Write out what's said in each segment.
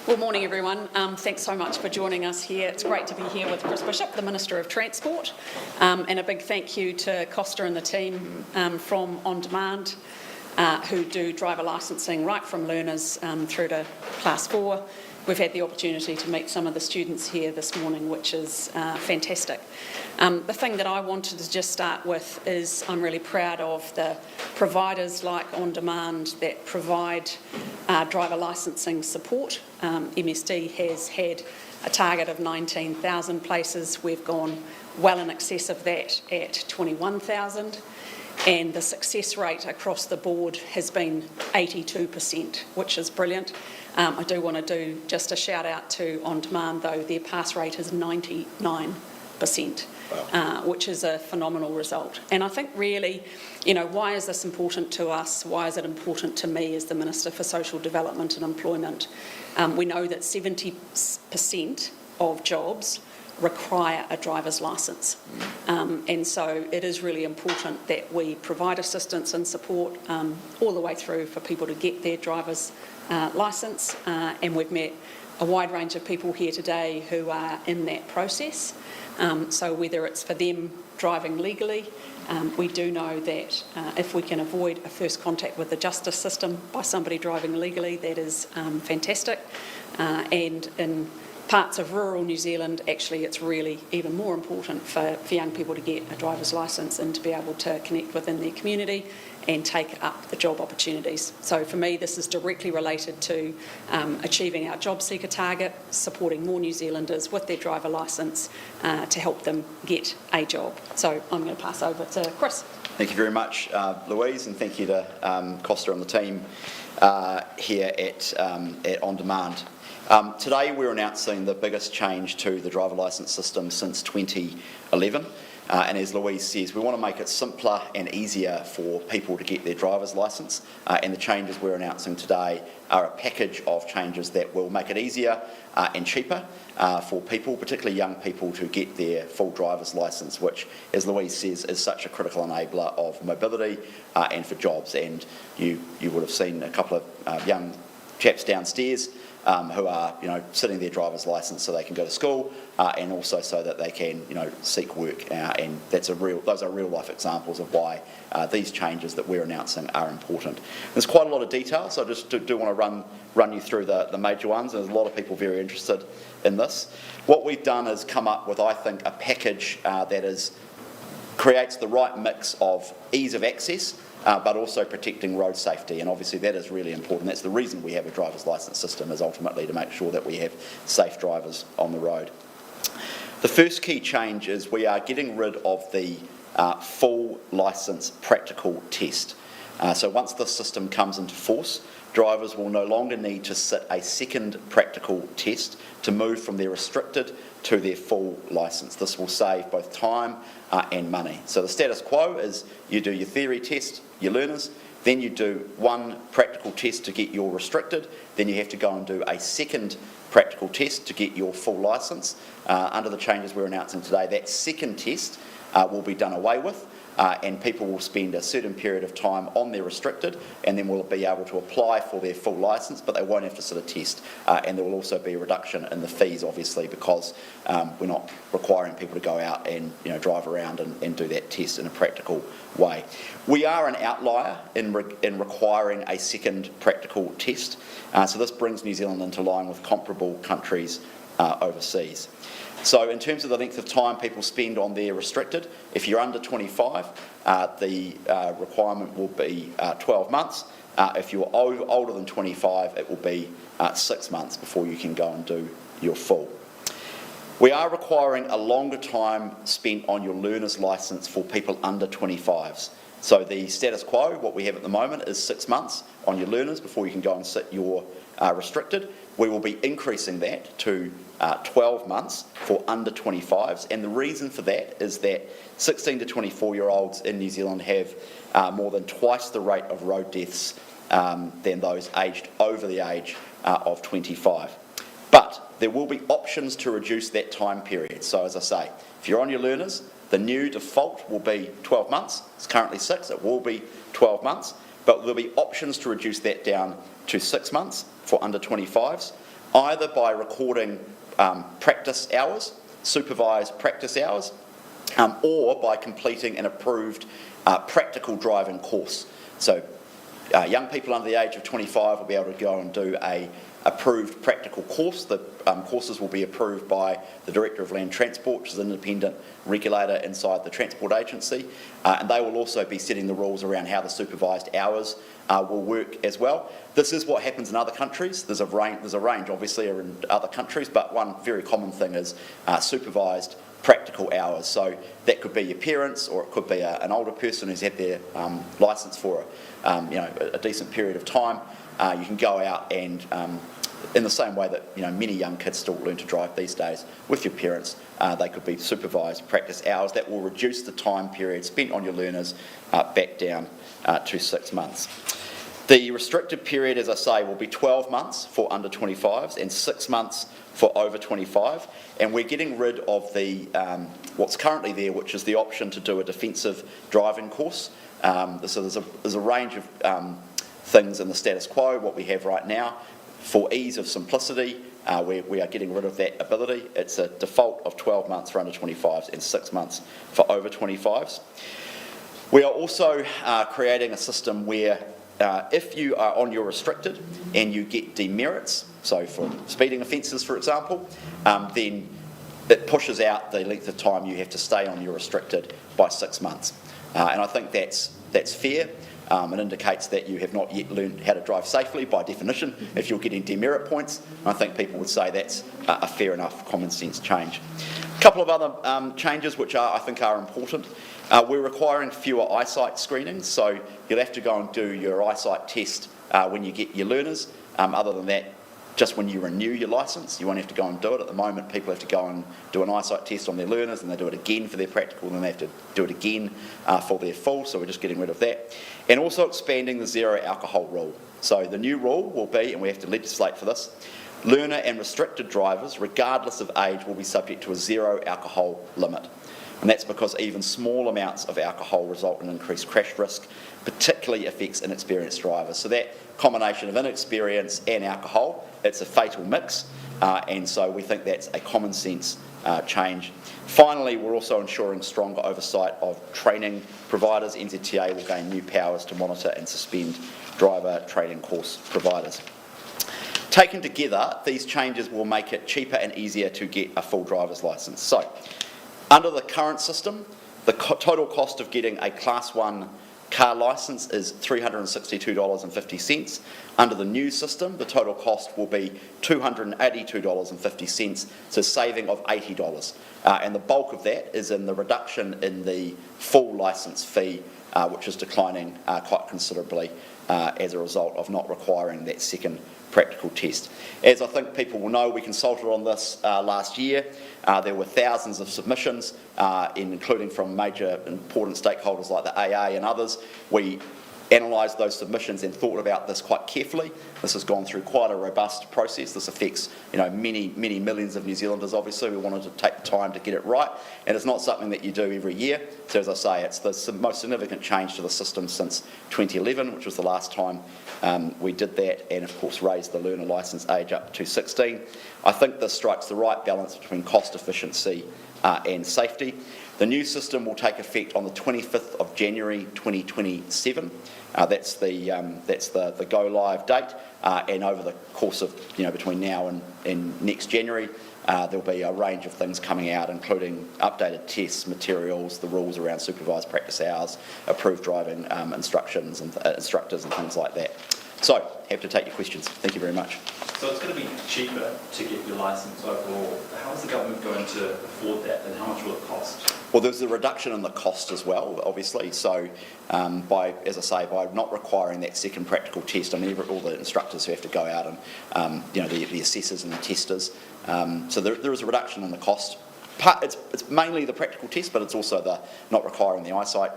Well, morning everyone. Thanks so much for joining us here. It's great to be here with Chris Bishop, the Minister of Transport, and a big thank you to Costa and the team from On Demand, who do driver licensing right from learners through to Class 4. We've had the opportunity to meet some of the students here this morning, which is fantastic. The thing that I wanted to just start with is I'm really proud of the providers like On Demand that provide driver licensing support. MSD has had a target of 19,000 places. We've gone well in excess of that at 21,000. And the success rate across the board has been 82%, which is brilliant. I do want to do just a shout out to On Demand, though. Their pass rate is 99%, wow. Which is a phenomenal result. And I think really, why is this important to us? Why is it important to me as the Minister for Social Development and Employment? We know that 70% of jobs require a driver's licence. And so it is really important that we provide assistance and support all the way through for people to get their driver's licence. And we've met a wide range of people here today who are in that process. So whether it's for them driving legally, we do know that if we can avoid a first contact with the justice system by somebody driving legally, that is fantastic. And in parts of rural New Zealand, actually it's really even more important for young people to get a driver's licence and to be able to connect within their community and take up the job opportunities. So for me, this is directly related to achieving our job seeker target, supporting more New Zealanders with their driver licence to help them get a job. So I'm going to pass over to Chris. Thank you very much, Louise, and thank you to Costa and the team here at On Demand. Today we're announcing the biggest change to the driver licence system since 2011. And as Louise says, we want to make it simpler and easier for people to get their driver's licence. And the changes we're announcing today are a package of changes that will make it easier and cheaper for people, particularly young people, to get their full driver's licence, which, as Louise says, is such a critical enabler of mobility and for jobs. And you would have seen a couple of young chaps downstairs who are, sitting their driver's licence so they can go to school, and also so that they can, seek work. And those are real life examples of why these changes that we're announcing are important. There's quite a lot of detail, so I just do want to run you through the major ones. There's a lot of people very interested in this. What we've done is come up with, I think, a package that creates the right mix of ease of access, but also protecting road safety, and obviously that is really important. That's the reason we have a driver's licence system, is ultimately to make sure that we have safe drivers on the road. The first key change is we are getting rid of the full licence practical test. So once this system comes into force, drivers will no longer need to sit a second practical test to move from their restricted to their full licence. This will save both time and money. So the status quo is you do your theory test, your learners, then you do one practical test to get your restricted, then you have to go and do a second practical test to get your full licence. Under the changes we're announcing today, that second test will be done away with, and people will spend a certain period of time on their restricted, and then will be able to apply for their full licence, but they won't have to sit a test. And there will also be a reduction in the fees, obviously, because we're not requiring people to go out and drive around and do that test in a practical way. We are an outlier in requiring a second practical test, so this brings New Zealand into line with comparable countries overseas. So in terms of the length of time people spend on their restricted, if you're under 25, the requirement will be 12 months. If you're older than 25, it will be 6 months before you can go and do your full. We are requiring a longer time spent on your learner's licence for people under 25s. So the status quo, what we have at the moment, is 6 months on your learners before you can go and sit your restricted. We will be increasing that to 12 months for under 25s, and the reason for that is that 16 to 24-year-olds in New Zealand have more than twice the rate of road deaths than those aged over the age of 25. But there will be options to reduce that time period. So as I say, if you're on your learners, the new default will be 12 months. It's currently 6, it will be 12 months, but there'll be options to reduce that down to 6 months for under 25s. either by recording practice hours, supervised practice hours, or by completing an approved practical driving course. So young people under the age of 25 will be able to go and do a approved practical course. The courses will be approved by the Director of Land Transport, which is an independent regulator inside the Transport Agency, and they will also be setting the rules around how the supervised hours will work as well. This is what happens in other countries. There's a range obviously in other countries, but one very common thing is supervised practical hours. So that could be your parents, or it could be an older person who's had their licence for a decent period of time. You can go out and, in the same way that many young kids still learn to drive these days with your parents, they could be supervised practice hours that will reduce the time period spent on your learners back down to 6 months. The restricted period, as I say, will be 12 months for under 25s and 6 months for over 25, and we're getting rid of the what's currently there, which is the option to do a defensive driving course. So there's a range of things in the status quo, what we have right now. For ease of simplicity, we are getting rid of that ability. It's a default of 12 months for under 25s and 6 months for over 25s. We are also creating a system where if you are on your restricted and you get demerits, so for speeding offences for example, then it pushes out the length of time you have to stay on your restricted by 6 months. And I think that's fair. It indicates that you have not yet learned how to drive safely by definition if you're getting demerit points. I think people would say that's a fair enough common sense change. A couple of other changes which I think are important. We're requiring fewer eyesight screenings, so you'll have to go and do your eyesight test when you get your learners. Other than that, just when you renew your licence, you won't have to go and do it. At the moment, people have to go and do an eyesight test on their learners, and they do it again for their practical, and then they have to do it again for their full, so we're just getting rid of that. And also expanding the zero alcohol rule. So the new rule will be, and we have to legislate for this, learner and restricted drivers, regardless of age, will be subject to a zero alcohol limit. And that's because even small amounts of alcohol result in increased crash risk, particularly affects inexperienced drivers. So that combination of inexperience and alcohol, it's a fatal mix, and so we think that's a common sense change. Finally, we're also ensuring stronger oversight of training providers. NZTA will gain new powers to monitor and suspend driver training course providers. Taken together, these changes will make it cheaper and easier to get a full driver's licence. So, under the current system, the total cost of getting a Class 1 car licence is $362.50. Under the new system, the total cost will be $282.50, so saving of $80. And the bulk of that is in the reduction in the full licence fee, which is declining quite considerably as a result of not requiring that second practical test. As I think people will know, we consulted on this last year. There were thousands of submissions, including from major important stakeholders like the AA and others. We analysed those submissions and thought about this quite carefully. This has gone through quite a robust process. This affects many millions of New Zealanders. Obviously, we wanted to take the time to get it right, and it's not something that you do every year. So as I say, it's the most significant change to the system since 2011, which was the last time we did that, and of course raised the learner licence age up to 16. I think this strikes the right balance between cost efficiency and safety. The new system will take effect on the 25th of January 2027. That's the go live date, and over the course of between now and next January, there'll be a range of things coming out, including updated tests, materials, the rules around supervised practice hours, approved driving instructions and instructors and things like that. So, happy to take your questions. Thank you very much. So it's going to be cheaper to get your licence overall. How is the government going to afford that, and how much will it cost? Well, there's a reduction in the cost as well, obviously. So, by not requiring that second practical test, all the instructors who have to go out and the assessors and the testers. So there is a reduction in the cost. It's mainly the practical test, but it's also the not requiring the eyesight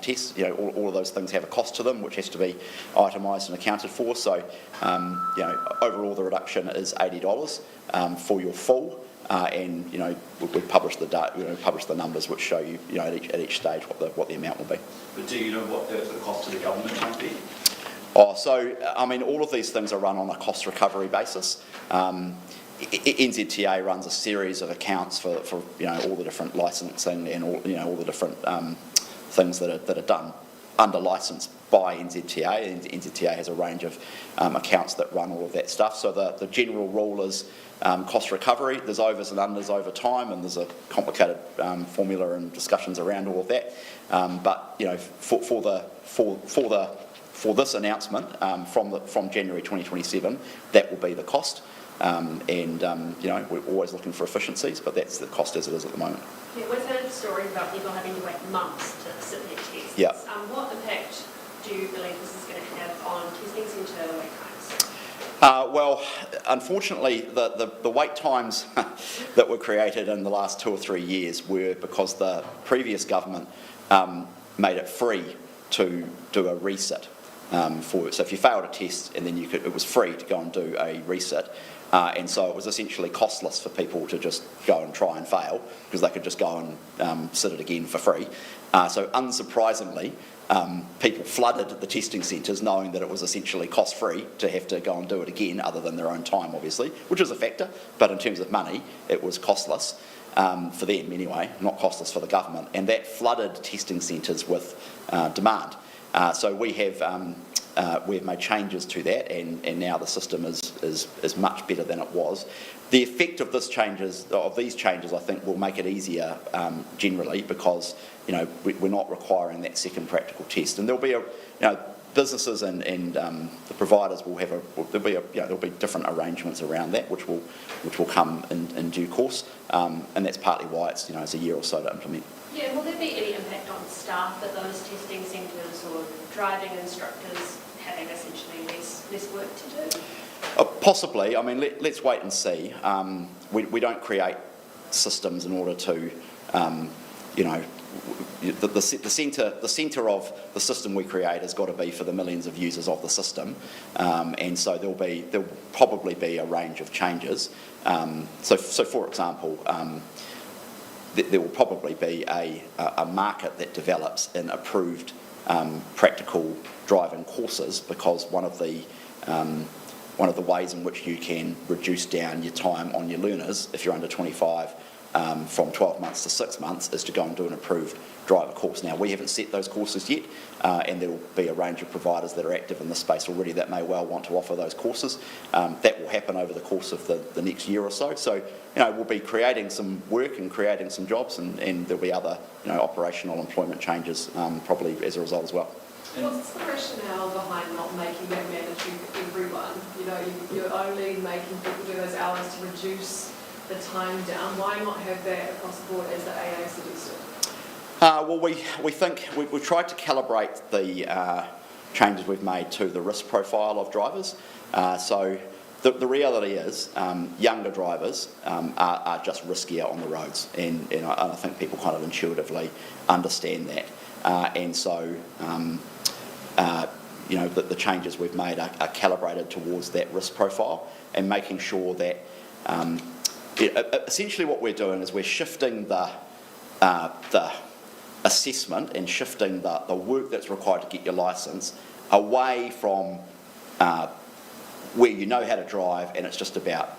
test. All of those things have a cost to them, which has to be itemised and accounted for. So, overall the reduction is $80 for your full, and we publish the data, publish the numbers which show you, at each stage what the amount will be. But do you know what the cost to the government might be? I mean, all of these things are run on a cost recovery basis. NZTA runs a series of accounts for all the different licensing and all the different things that are done under licence by NZTA. And NZTA has a range of accounts that run all of that stuff. So the general rule is cost recovery. There's overs and unders over time, and there's a complicated formula and discussions around all of that. But for this announcement from January 2027, that will be the cost. We're always looking for efficiencies, but that's the cost as it is at the moment. Yeah, we've heard stories about people having to wait months to sit their tests. Yeah. What impact do you believe this is going to have on testing centre wait times? Well, unfortunately, the wait times that were created in the last 2 or 3 years were because the previous government made it free to do a resit. So if you failed a test, and then it was free to go and do a resit. And so it was essentially costless for people to just go and try and fail, because they could just go and sit it again for free. So unsurprisingly, people flooded the testing centres knowing that it was essentially cost-free to have to go and do it again, other than their own time, obviously, which is a factor. But in terms of money, it was costless for them anyway, not costless for the government. And that flooded testing centres with demand. So we have made changes to that, and now the system is much better than it was. The effect of these changes, I think, will make it easier generally, because we're not requiring that second practical test, and there'll be businesses and the providers will have there'll be different arrangements around that, which will come in due course, and that's partly why it's a year or so to implement. Yeah, will there be any impact on staff at those testing centres, or driving instructors having essentially less work to do? Possibly. I mean, let's wait and see. We don't create systems in order to, the centre of the system we create has got to be for the millions of users of the system, and so there'll probably be a range of changes. So for example, there will probably be a market that develops in approved practical driving courses, because one of the ways in which you can reduce down your time on your learners, if you're under 25, from 12 months to 6 months, is to go and do an approved driver course. Now, we haven't set those courses yet, and there will be a range of providers that are active in this space already that may well want to offer those courses. That will happen over the course of the next year or so. So, we'll be creating some work and creating some jobs, and there'll be other, operational employment changes probably as a result as well. What's the rationale behind not making that mandatory for everyone? You're only making people do those hours to reduce the time down. Why not have that across the board as the AA suggested? Well, we think we've tried to calibrate the changes we've made to the risk profile of drivers. So the reality is younger drivers are just riskier on the roads, and I think people kind of intuitively understand that. And so the changes we've made are calibrated towards that risk profile, and making sure that essentially what we're doing is we're shifting the assessment and shifting the work that's required to get your licence away from where you know how to drive and it's just about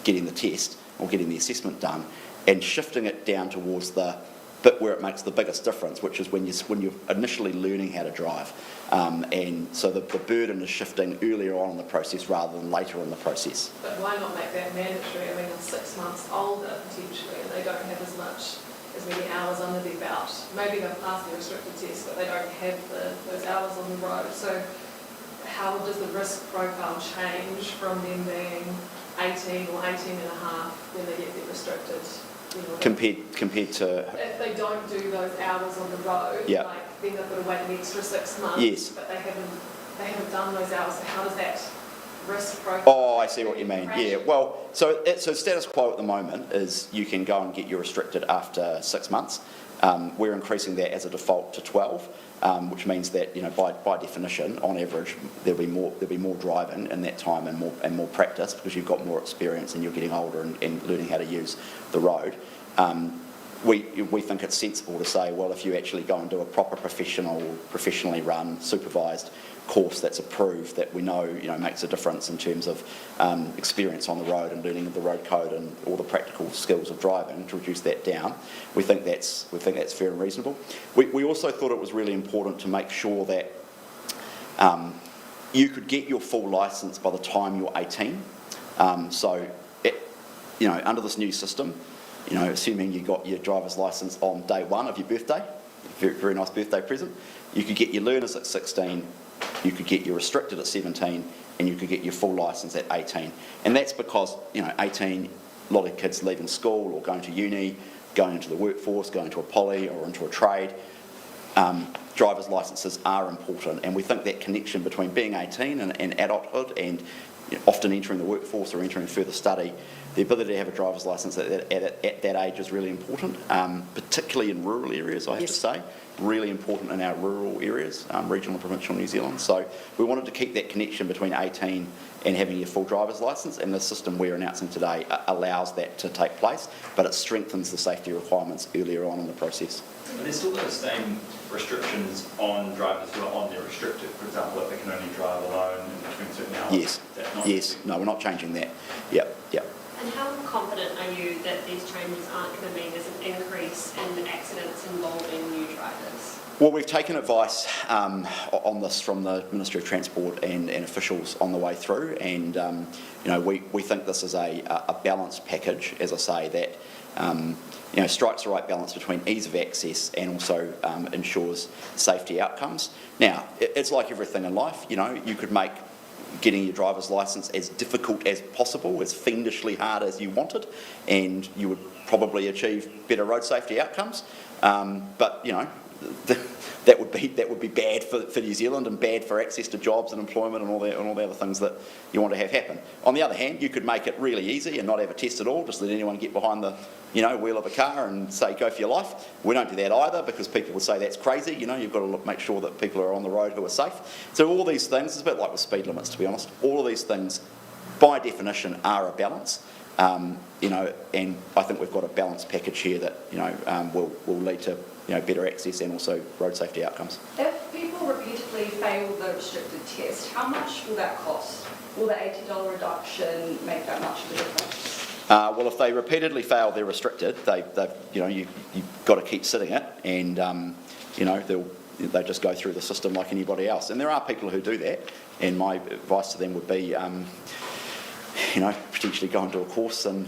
getting the test or getting the assessment done, and shifting it down towards the bit where it makes the biggest difference, which is when you're initially learning how to drive. And so the burden is shifting earlier on in the process rather than later in the process. But why not make that mandatory? I mean, they're 6 months older potentially, and they don't have as many hours under their belt. Maybe they'll pass the restricted test, but they don't have those hours on the road. So how does the risk profile change from them being 18 or 18 and a half when they get their restricted? Compared to... If they don't do those hours on the road, yeah. Then they've got to wait an extra 6 months, yes. But they haven't done those hours, so how does that risk profile... Oh, I see what you mean, yeah. Well, so status quo at the moment is you can go and get your restricted after 6 months. We're increasing that as a default to 12, which means that by definition, on average, there'll be more driving in that time and more practice, because you've got more experience and you're getting older and learning how to use the road. We think it's sensible to say, well, if you actually go and do a proper professionally run, supervised course that's approved that we know, makes a difference in terms of experience on the road and learning of the road code and all the practical skills of driving, to reduce that down. We think that's fair and reasonable. We also thought it was really important to make sure that you could get your full licence by the time you're 18. Under this new system, assuming you got your driver's licence on day one of your birthday, very, very nice birthday present, you could get your learners at 16, you could get your restricted at 17, and you could get your full licence at 18. And that's because, 18, a lot of kids leaving school or going to uni, going into the workforce, going to a poly or into a trade. Driver's licences are important, and we think that connection between being 18 and adulthood and often entering the workforce or entering further study, the ability to have a driver's licence at that age is really important, particularly in rural areas, I have to say. Really important in our rural areas, regional and provincial New Zealand. So we wanted to keep that connection between 18 and having your full driver's licence, and the system we're announcing today allows that to take place, but it strengthens the safety requirements earlier on in the process. Are there still those same restrictions on drivers who are on their restricted? For example, if they can only drive alone in between certain hours? Yes. Yes. No, we're not changing that. Yep. And how confident are you that these changes aren't going to mean there's an increase in accidents involving new drivers? Well, we've taken advice on this from the Ministry of Transport and officials on the way through, and we think this is a balanced package, as I say, that strikes the right balance between ease of access and also ensures safety outcomes. Now, it's like everything in life. You could make getting your driver's licence as difficult as possible, as fiendishly hard as you wanted, and you would probably achieve better road safety outcomes. But that would be bad for New Zealand and bad for access to jobs and employment and all the other things that you want to have happen. On the other hand, you could make it really easy and not have a test at all, just let anyone get behind the wheel of a car and say go for your life. We don't do that either, because people would say that's crazy. You've got to make sure that people are on the road who are safe. So all these things, it's a bit like with speed limits, to be honest. All of these things, by definition, are a balance. And I think we've got a balanced package here that will lead to better access and also road safety outcomes. If people repeatedly fail the restricted test, how much will that cost? Will the $80 reduction make that much of a difference? Well, if they repeatedly fail their restricted, you've got to keep sitting it, and they just go through the system like anybody else. And there are people who do that, and my advice to them would be, potentially go and do a course, and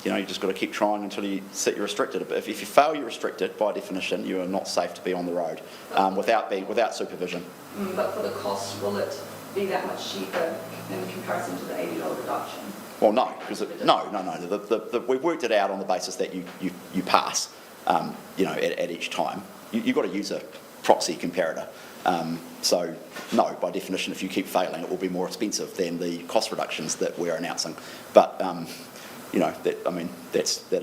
you just got to keep trying until you sit your restricted. But if you fail your restricted, by definition, you are not safe to be on the road without supervision. But for the cost, will it be that much cheaper in comparison to the $80 reduction? Well, no, because we've worked it out on the basis that you pass, at each time. You've got to use a proxy comparator. So, no, by definition, if you keep failing, it will be more expensive than the cost reductions that we're announcing. But, that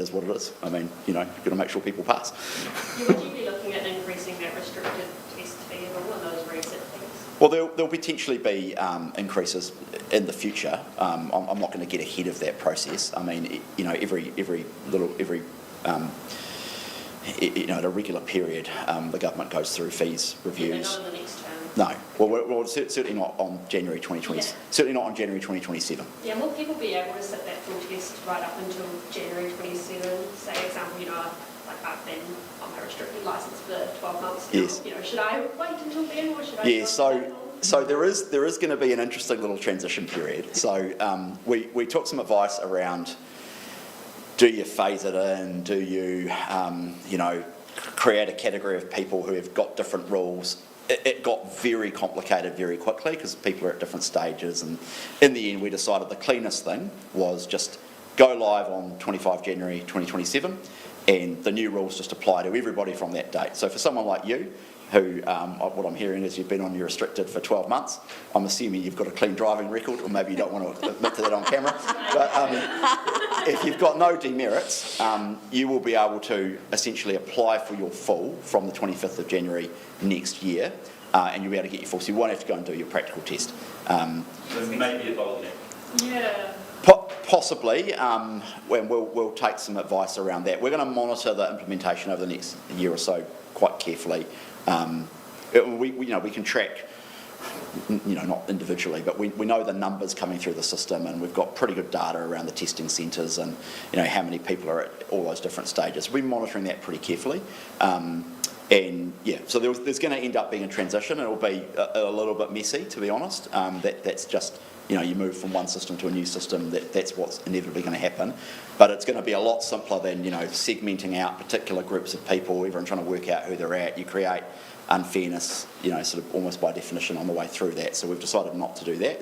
is what it is. You've got to make sure people pass. Would you be looking at increasing that restricted test fee at all in those recent things? Well, there'll potentially be increases in the future. I'm not going to get ahead of that process. At a regular period, the government goes through fees reviews. Not in the next term. No, well, certainly not on January 2020. Yeah. Certainly not on January 2027. Yeah, will people be able to sit that full test right up until January 27? Say, for example, I've been on my restricted licence for 12 months now. Yes. Should I wait until then, or should I? Yeah. So there is going to be an interesting little transition period. So we took some advice around. Do you phase it in? Do you, create a category of people who have got different rules? It got very complicated very quickly because people are at different stages, and in the end we decided the cleanest thing was just go live on 25 January 2027, and the new rules just apply to everybody from that date. So for someone like you, who, what I'm hearing is you've been on your restricted for 12 months. I'm assuming you've got a clean driving record, or maybe you don't want to admit to that on camera. But if you've got no demerits, you will be able to essentially apply for your full from the 25th of January next year, and you'll be able to get your full. So you won't have to go and do your practical test. So maybe a bottleneck. Yeah. Possibly, and we'll take some advice around that. We're going to monitor the implementation over the next year or so quite carefully. We can track not individually, but we know the numbers coming through the system, and we've got pretty good data around the testing centres and, how many people are at all those different stages. We're monitoring that pretty carefully. So there's going to end up being a transition. It'll be a little bit messy, to be honest. That's just, you move from one system to a new system, that's what's inevitably going to happen. But it's going to be a lot simpler than, segmenting out particular groups of people, everyone trying to work out who they're at. You create unfairness, sort of almost by definition on the way through that. So we've decided not to do that.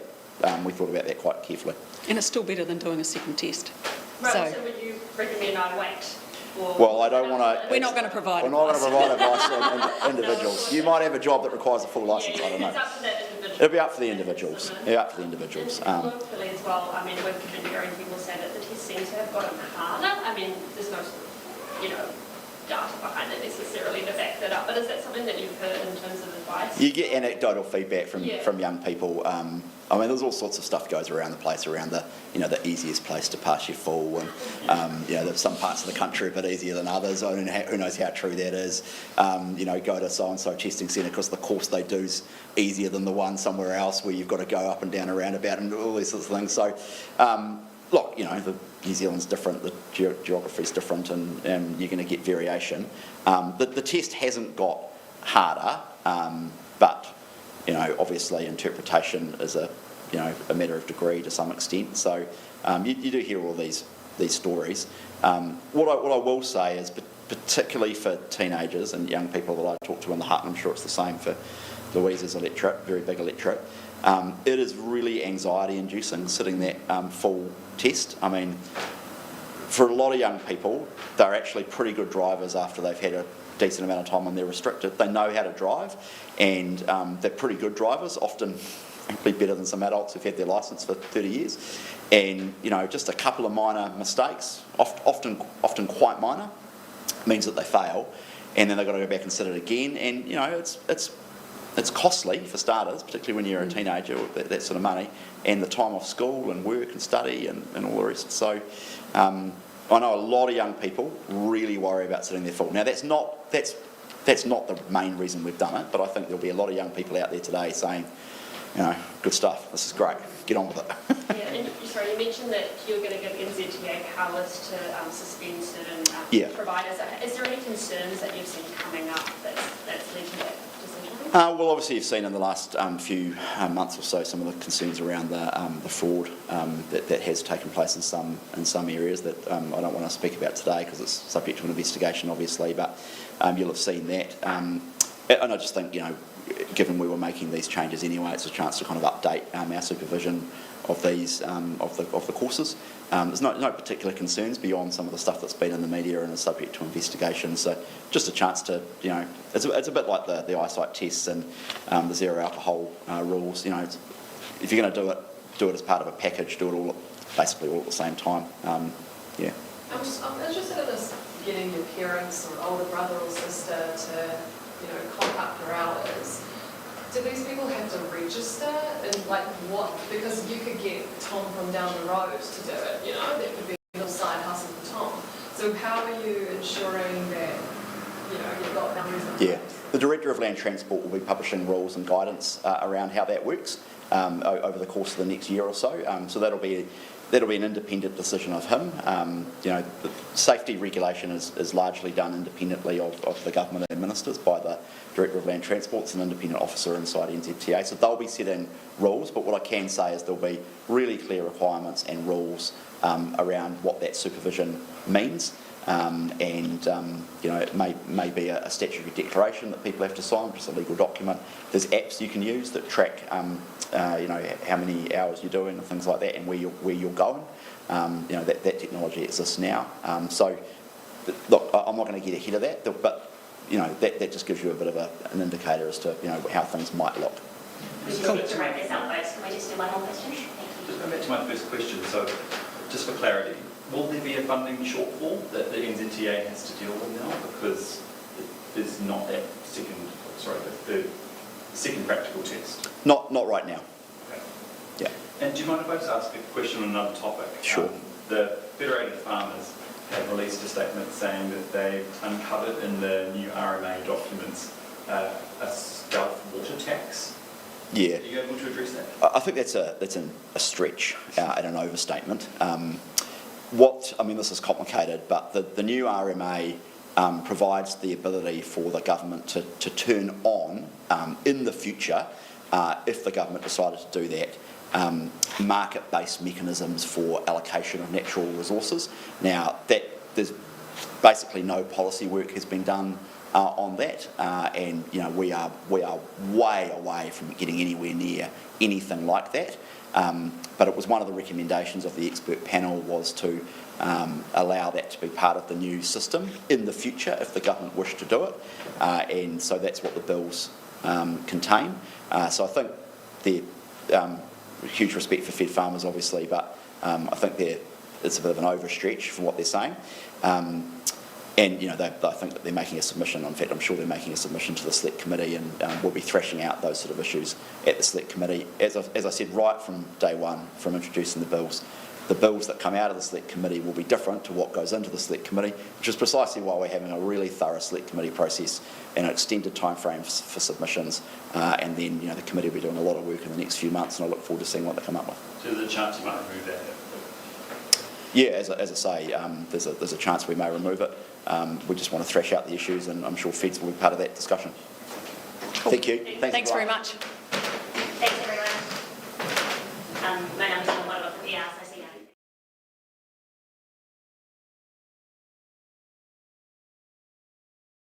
We thought about that quite carefully. And it's still better than doing a second test. Right, so would you recommend I wait? Well, I don't want to... We're not going to provide We're not going to provide advice on individuals. You might have a job that requires a full licence, I don't know. It's up to that individual. It'll be up for the individuals. And locally as well, I mean, we've been hearing people say that the tests seem to have gotten harder. I mean, there's no, data behind it necessarily to back that up, but is that something that you've heard in terms of advice? You get anecdotal feedback from young people. There's all sorts of stuff goes around the place, around the easiest place to pass your full, and there's some parts of the country a bit easier than others. I don't know who knows how true that is. Go to so and so testing centre because the course they do's easier than the one somewhere else where you've got to go up and down a roundabout and all these sorts of things. So, look, the New Zealand's different, the geography's different, and you're going to get variation. The test hasn't got harder, but obviously interpretation is a matter of degree to some extent. So you do hear all these stories. What I will say is, particularly for teenagers and young people that I talk to in the hut, and I'm sure it's the same for Louise's electorate, very big electorate, it is really anxiety-inducing sitting that full test. I mean, for a lot of young people, they're actually pretty good drivers after they've had a decent amount of time when they're restricted. They know how to drive, and they're pretty good drivers, often frankly better than some adults who've had their licence for 30 years. And just a couple of minor mistakes, often quite minor, means that they fail, and then they've got to go back and sit it again. And it's costly for starters, particularly when you're a teenager with that sort of money, and the time off school and work and study and all the rest. So I know a lot of young people really worry about sitting their full. Now that's not the main reason we've done it, but I think there'll be a lot of young people out there today saying, good stuff, this is great, get on with it. And sorry, you mentioned that you're going to give NZTA powers to suspend certain providers. Is there any concerns that you've seen coming up that's led to that decision? Well, obviously you've seen in the last few months or so some of the concerns around the fraud that has taken place in some areas that I don't want to speak about today because it's subject to an investigation, obviously, but you'll have seen that. And I just think, given we were making these changes anyway, it's a chance to kind of update our supervision of these of the courses. There's no particular concerns beyond some of the stuff that's been in the media and is subject to investigation. So just a chance to, it's a bit like the eyesight tests and the zero alcohol rules. If you're going to do it as part of a package, do it basically all at the same time. I'm interested in this, getting your parents or older brother or sister to, comp up your hours. Do these people have to register and what? Because you could get Tom from down the road to do it, that could be a little side hustle for Tom. So how are you ensuring that, you've got boundaries in place? Yeah, the Director of Land Transport will be publishing rules and guidance around how that works over the course of the next year or so. So that'll be an independent decision of him. The safety regulation is largely done independently of the government and ministers by the Director of Land Transport. It's an independent officer inside NZTA, so they'll be setting rules, but what I can say is there'll be really clear requirements and rules around what that supervision means. It may be a statutory declaration that people have to sign, which is a legal document. There's apps you can use that track, how many hours you're doing and things like that, and where you're going. That technology exists now. Look, I'm not going to get ahead of that, but that just gives you a bit of an indicator as to how things might look. Cool. To wrap this up, folks, can we just do one more question? Thank you. Just going back to my first question. So, just for clarity. Will there be a funding shortfall that the NZTA has to deal with now because there's not that the second practical test? Not right now. Okay. Yeah. And do you mind if I just ask a question on another topic? Sure. The Federated Farmers have released a statement saying that they've uncovered in the new RMA documents a stealth water tax Yeah. Are you able to address that? I think that's a stretch and an overstatement. This is complicated, but the new RMA provides the ability for the government to turn on, in the future, if the government decided to do that, market-based mechanisms for allocation of natural resources. Now, there's basically no policy work has been done on that, and we are way away from getting anywhere near anything like that. But it was one of the recommendations of the expert panel was to allow that to be part of the new system in the future if the government wished to do it, and so that's what the bills contain. So I think they're huge respect for fed farmers, obviously, but I think it's a bit of an overstretch from what they're saying. And I think that they're making a submission. In fact, I'm sure they're making a submission to the Select Committee, and we'll be thrashing out those sort of issues at the Select Committee. As I said right from day one, from introducing the bills that come out of the Select Committee will be different to what goes into the Select Committee, which is precisely why we're having a really thorough Select Committee process and an extended time frame for submissions. And then the committee will be doing a lot of work in the next few months, and I look forward to seeing what they come up with. So there's a chance you might remove that? Yeah, as I say, there's a chance we may remove it. We just want to thresh out the issues, and I'm sure Feds will be part of that discussion. Cool. Thank you. Thanks very much.